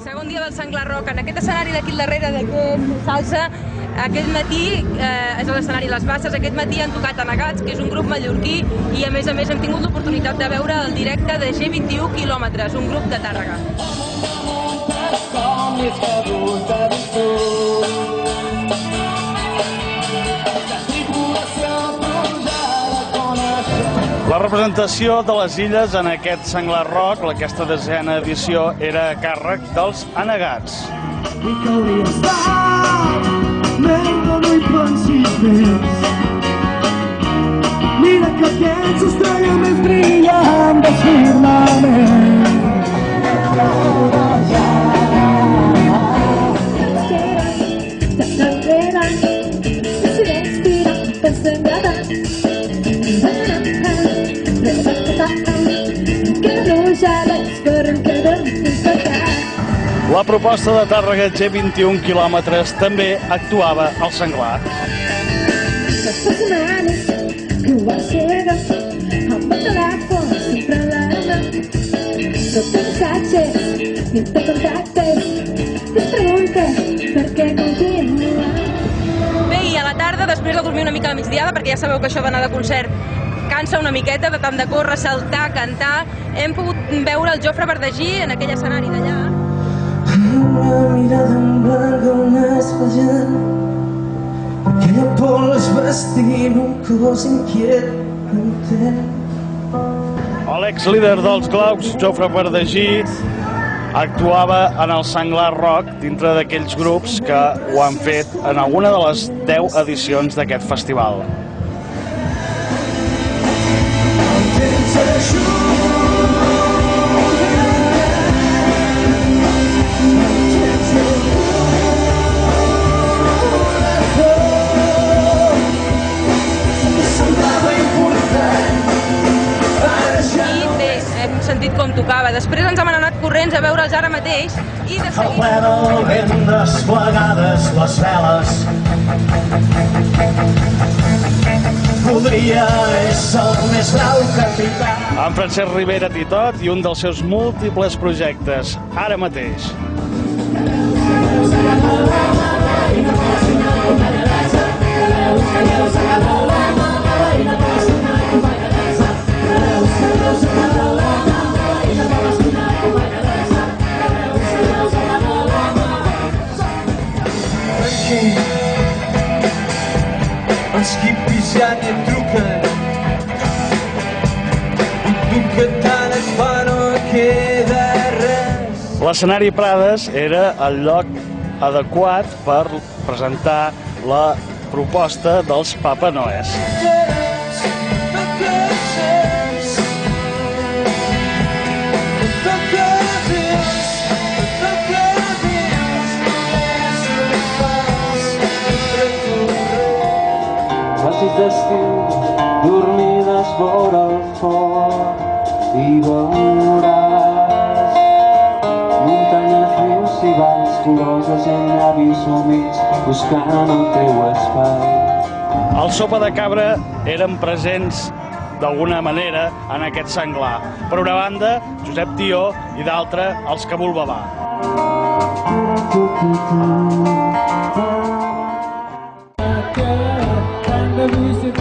Segon dia del Senglar Rock, en aquest escenari d'aquí al darrere d'aquest salsa, aquest matí, és l'escenari Les Basses, aquest matí han tocat Anegats, que és un grup mallorquí, i a més hem tingut l'oportunitat de veure el directe de G21 quilòmetres, un grup de Tàrrega. La representació de les illes en aquest Senglar Rock, aquesta 10a edició, era a càrrec dels Anegats. Mira que aquests estrella més brillant del firmament. La proposta de Tàrrega G21 quilòmetres també actuava al Senglar. Bé, i a la tarda, després de dormir una mica a la migdiada, perquè ja sabeu que això d'anar de concert cansa una miqueta, de tant de córrer, saltar, cantar, hem pogut veure el Jofre Verdagí en aquell escenari d'allà. Una mirada en blanc a un espatllant, aquella pols vestint un cos inquiet, content. L'ex-líder dels Glaucs, Jofre Verdagí, actuava en el Senglar Rock dintre d'aquells grups que ho han fet en alguna de les 10 edicions d'aquest festival. Sentit com tocava. Després ens hem anat corrents a veure'ls ara mateix i de seguida... Al ple del vent desplegades les veles, podria ésser el més brau capità. En Francesc Ribera Titot i un dels seus múltiples projectes, ara mateix. Els quipis ja ni et truquen, i tu que tant et fa no queda res. L'escenari Prades era el lloc adequat per presentar la proposta dels Papa Noès. D'estiu, dormides vora el foc i veuràs muntanyes, rius i valls, colors de gent, llavis humits, buscant el teu espai. El Sopa de Cabra eren presents d'alguna manera en aquest Senglar. Per una banda, Josep Tió, i d'altra, els Cabul Babà. Music